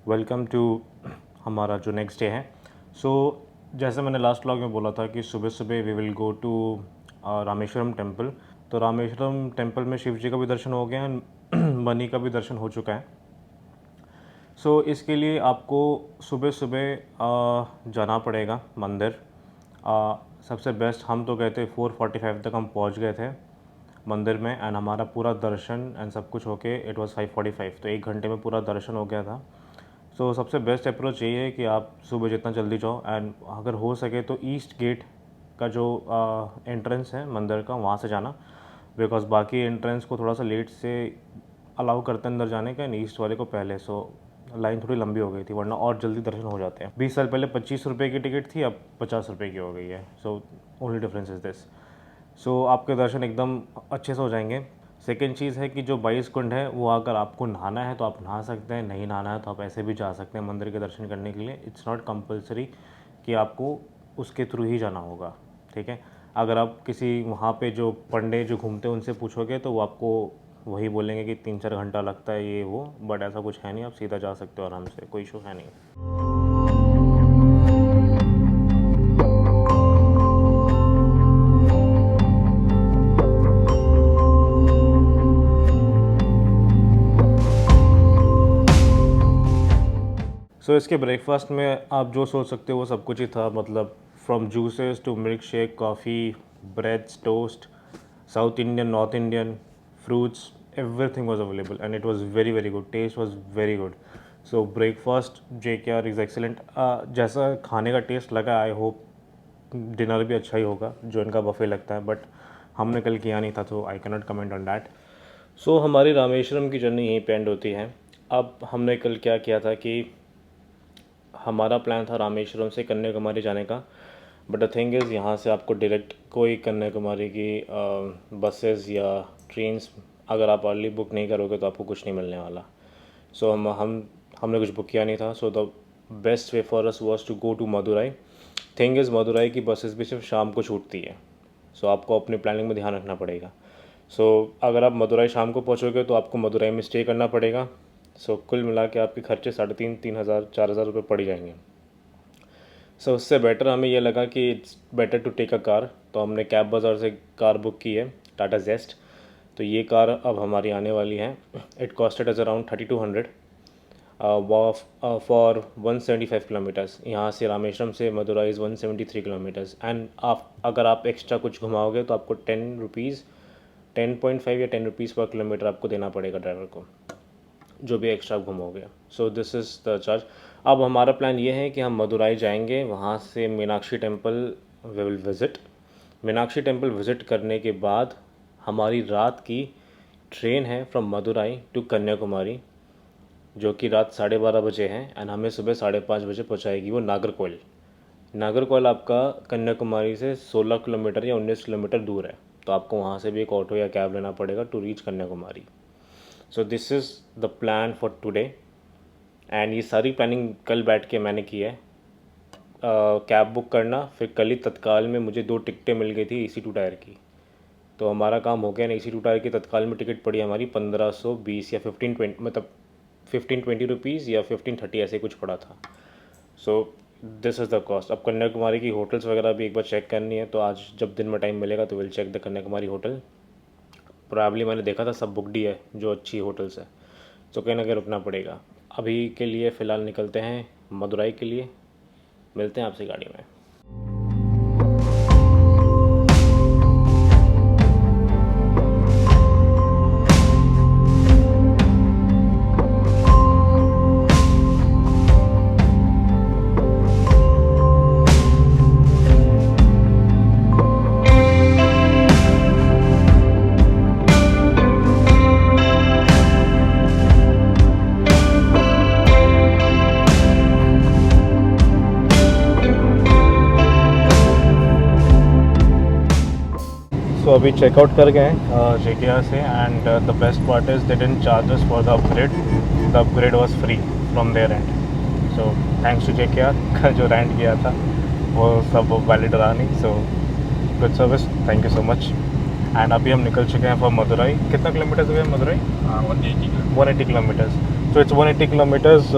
Welcome to हमारा जो next day है। सो जैसे मैंने लास्ट व्लॉग में बोला था कि सुबह सुबह we will go to Rameswaram temple. तो रामेश्वरम टेम्पल में शिव जी का भी दर्शन हो गया एंड मनी का भी दर्शन हो चुका है। सो इसके लिए आपको सुबह सुबह जाना पड़ेगा मंदिर। सबसे बेस्ट हम तो गए थे 4:45 तक हम पहुंच गए थे मंदिर में एंड हमारा पूरा दर्शन एंड सब कुछ होके इट वाज 5:45, तो 1 घंटे में पूरा दर्शन हो गया था। सो सबसे बेस्ट अप्रोच यही है कि आप सुबह जितना जल्दी जाओ एंड अगर हो सके तो ईस्ट गेट का जो एंट्रेंस है मंदिर का वहाँ से जाना, बिकॉज बाकी एंट्रेंस को थोड़ा सा लेट से अलाउ करते हैं अंदर जाने का एंड ईस्ट वाले को पहले। सो लाइन थोड़ी लंबी हो गई थी, वरना और जल्दी दर्शन हो जाते हैं। 20 साल पहले 25 रुपये की टिकट थी, अब 50 रुपये की हो गई है। So only difference is this. So आपके दर्शन एकदम अच्छे से हो जाएंगे। सेकेंड चीज़ है कि जो 22 कुंड है वो अगर आपको नहाना है तो आप नहा सकते हैं, नहीं नहाना है तो आप ऐसे भी जा सकते हैं मंदिर के दर्शन करने के लिए। इट्स नॉट कंपलसरी कि आपको उसके थ्रू ही जाना होगा, ठीक है। अगर आप किसी वहाँ पे जो पंडे जो घूमते हैं उनसे पूछोगे तो वो आपको वही बोलेंगे कि 3-4 घंटा लगता है ये वो, बट ऐसा कुछ है नहीं, आप सीधा जा सकते हो आराम से, कोई इशू है नहीं। सो इसके ब्रेकफास्ट में आप जो सोच सकते हो वो सब कुछ ही था, मतलब from juices to milk shake, coffee, breads, toast, South Indian, North Indian, fruits, everything was available and it was very good, taste was very good. So breakfast JKR is excellent. जैसा खाने का टेस्ट लगा I hope dinner भी अच्छा ही होगा जो इनका buffet लगता है, बट हमने कल किया नहीं था तो I can not comment on that. So हमारी रामेश्वरम की जर्नी यहीं पे एंड होती है। अब हमने कल क्या किया था कि हमारा प्लान था रामेश्वरम से कन्याकुमारी जाने का, बट द थिंग इज़ यहाँ से आपको डायरेक्ट कोई कन्याकुमारी की बसेस या ट्रेन्स अगर आप अर्ली बुक नहीं करोगे तो आपको कुछ नहीं मिलने वाला। सो हमने कुछ बुक किया नहीं था। So the best way for us was to go to Madurai. Thing is Madurai की बसेस भी सिर्फ शाम को छूटती है, सो आपको अपनी प्लानिंग में ध्यान रखना पड़ेगा। सो अगर आप मदुराई शाम को पहुँचोगे तो आपको मदुराई में स्टे करना पड़ेगा। सो कुल मिला के आपके खर्चे 3,500 4,000 रुपये पड़ जाएंगे। सो उससे बेटर हमें ये लगा कि it's better to take a car, तो हमने कैब बाज़ार से कार बुक की है, टाटा जेस्ट। तो ये कार अब हमारी आने वाली है। It costed as around 3,200 for 175 kilometres. यहाँ से रामेश्वरम से मदुराई इज़ 173 किलोमीटर्स एंड आप अगर आप एक्स्ट्रा कुछ घुमाओगे तो आपको 10.5 या 10 रुपीज़ पर किलोमीटर आपको देना पड़ेगा ड्राइवर को, जो भी एक्स्ट्रा घूमोगे। So this is the charge. अब हमारा प्लान ये है कि हम मदुराई जाएंगे, वहाँ से Meenakshi temple we will visit. Meenakshi temple visit करने के बाद हमारी रात की ट्रेन है फ्रॉम मदुराई टू कन्याकुमारी, जो कि रात 12:30 बजे है एंड हमें सुबह 5:30 बजे पहुँचाएगी वो नागरकोइल। नागरकोइल आपका कन्याकुमारी से 16 किलोमीटर या 19 किलोमीटर दूर है, तो आपको वहाँ से भी एक ऑटो या कैब लेना पड़ेगा to reach Kanyakumari. So this is the plan for today and ये सारी प्लानिंग कल बैठ के मैंने की है। कैब बुक करना, फिर कल ही तत्काल में मुझे 2 टिकटें मिल गई थी AC2 टायर की, तो हमारा काम हो गया ना। AC2 टायर की तत्काल में टिकट पड़ी हमारी 1520 या 1520, मतलब 1520 रुपीज़ या 1530 ऐसे कुछ पड़ा था। सो दिस इज़ द कॉस्ट। अब कन्याकुमारी की होटल्स वगैरह भी एक बार चेक करनी है, तो आज जब दिन में टाइम मिलेगा तो will check the Kanyakumari hotel. Probably मैंने देखा था सब बुकड ही है जो अच्छी होटल्स है, तो कहीं ना कहीं रुकना पड़ेगा। अभी के लिए फ़िलहाल निकलते हैं मदुराई के लिए, मिलते हैं आपसे गाड़ी में। सो अभी चेकआउट कर गए हैं JKR से and the best part is they didn't charge us for the upgrade was free from their end. So thanks to JKR का जो रेंट किया था वो सब वैलिड रहा नहीं। So good service, thank you so much. And अभी हम निकल चुके हैं फॉर मदुराई। कितना किलोमीटर्स हुए Madurai? 180 kilometres. So it's 180 kilometres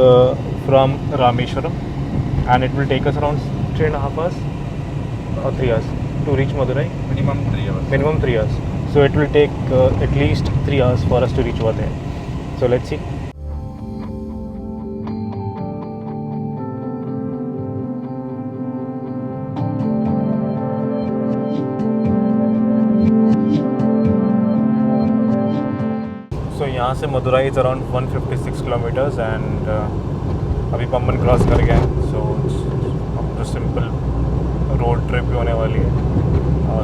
from Rameshwaram, and it will take us around 3.5 hours or 3 hours to reach Madurai. Minimum 3 hours. Minimum 3 hours. So it will take at least 3 hours for us to reach over there. So let's see. So यहाँ से Madurai is around 156 kilometres and अभी Pamban cross कर गए हैं. सो अब तो simple road trip भी होने वाली है.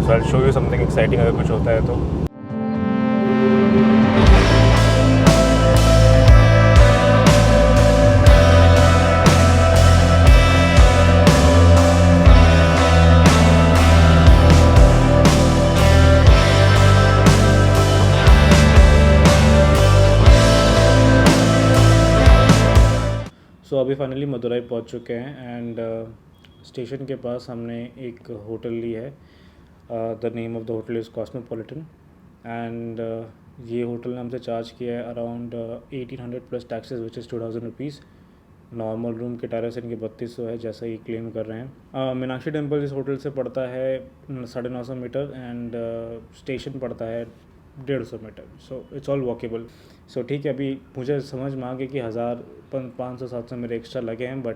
So I show you something exciting अगर कुछ होता है तो. सो अभी फाइनली मदुराई पहुंच चुके हैं एंड स्टेशन के पास हमने एक होटल ली है. The name of the hotel is cosmopolitan and ये होटल ने हमसे चार्ज किया है around 1800 plus taxes which is 2000 rupees. Normal room के टेरेस इनके 3200 है जैसा ये क्लेम कर रहे हैं. मीनाक्षी टेम्पल इस होटल से पड़ता है 950 मीटर एंड स्टेशन पड़ता है 150 metre. So it's all walkable. So ठीक है, अभी मुझे समझ में आ गया कि 1500-700 मेरे एक्स्ट्रा लगे हैं, बट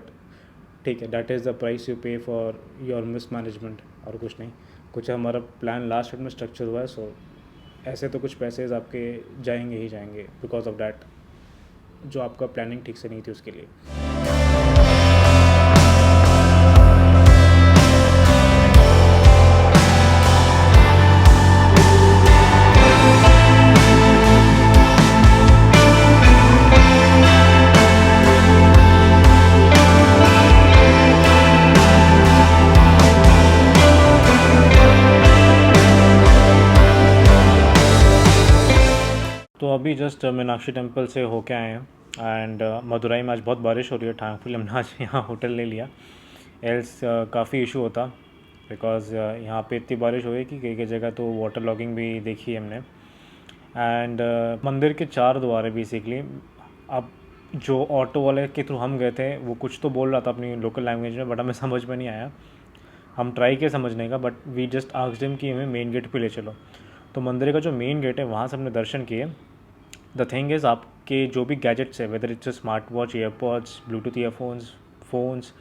ठीक है, that is the price you पे फॉर योर मिस मैनेजमेंट. और कुछ नहीं, कुछ हमारा प्लान लास्ट मिनट में स्ट्रक्चर हुआ है. सो ऐसे तो कुछ पैसे आपके जाएंगे ही जाएंगे बिकॉज ऑफ डैट, जो आपका प्लानिंग ठीक से नहीं थी उसके लिए. तो अभी जस्ट मीनाक्षी टेम्पल से होके आए हैं एंड मदुराई में आज बहुत बारिश हो रही है. थैंकफुली हमने आज यहाँ होटल ले लिया, एल्स काफ़ी इशू होता बिकॉज यहाँ पे इतनी बारिश हो गई कि कई जगह तो वाटर लॉगिंग भी देखी है हमने. एंड मंदिर के 4 द्वार है बेसिकली. अब जो ऑटो वाले के थ्रू हम गए थे वो कुछ तो बोल रहा था अपनी लोकल लैंग्वेज में, बट हमें समझ में नहीं आया. हम ट्राई किए समझने का, but we just asked him कि हमें मेन गेट पे ले चलो. तो मंदिर का जो मेन गेट है वहाँ से हमने दर्शन किए. द थिंग इज़, आपके जो भी गैजेट्स है, whether it's smart watch, AirPods, Bluetooth earphones, phones,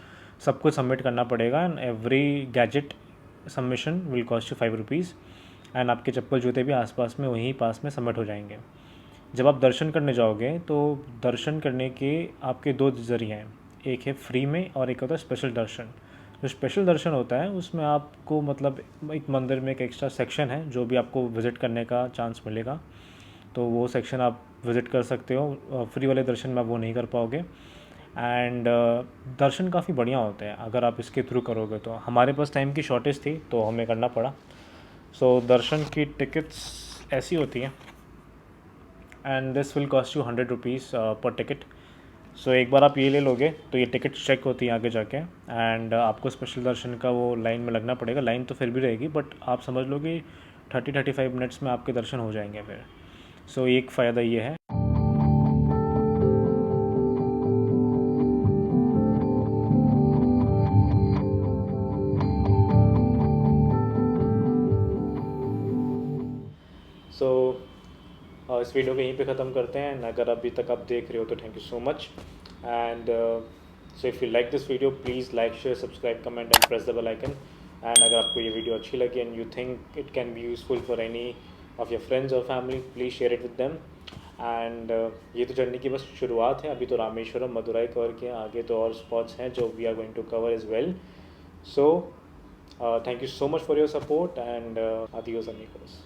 सब कुछ सबमिट करना पड़ेगा. And every gadget submission will cost you 5 rupees. And आपके चप्पल जूते भी आसपास में वहीं पास में सबमिट हो जाएंगे. जब आप दर्शन करने जाओगे तो दर्शन करने के आपके 2 ज़रिए हैं. एक है फ्री में और एक होता है स्पेशल दर्शन. जो स्पेशल दर्शन होता है उसमें आपको मतलब एक मंदिर में एक एक्स्ट्रा सेक्शन है जो भी आपको विज़िट करने का चांस मिलेगा, तो वो सेक्शन आप विज़िट कर सकते हो. फ्री वाले दर्शन में आप वो नहीं कर पाओगे. एंड दर्शन काफ़ी बढ़िया होते हैं अगर आप इसके थ्रू करोगे तो. हमारे पास टाइम की शॉर्टेज थी तो हमें करना पड़ा. सो दर्शन की टिकट्स ऐसी होती हैं and this will cost you 100 rupees पर टिकट. सो एक बार आप ये ले लोगे तो ये टिकट चेक होती है आगे जाके. एंड आपको स्पेशल दर्शन का वो लाइन में लगना पड़ेगा. लाइन तो फिर भी रहेगी, बट आप समझ लो कि 30-35 मिनट्स में आपके दर्शन हो जाएंगे फिर. सो एक फ़ायदा ये है. सो इस वीडियो को यहीं पे ख़त्म करते हैं. अगर अभी तक आप देख रहे हो तो thank you so much. And so if you like this video please like, share, subscribe, comment and press the bell icon. And अगर आपको ये वीडियो अच्छी लगी and you think it can be useful for any of your friends और family, please share it with them. And ये तो journey की बस शुरुआत है. अभी तो रामेश्वरम, मदुराई कवर किया, आगे तो और स्पॉट्स हैं जो we are going to cover as well. So thank you so much for your support and adios amigos.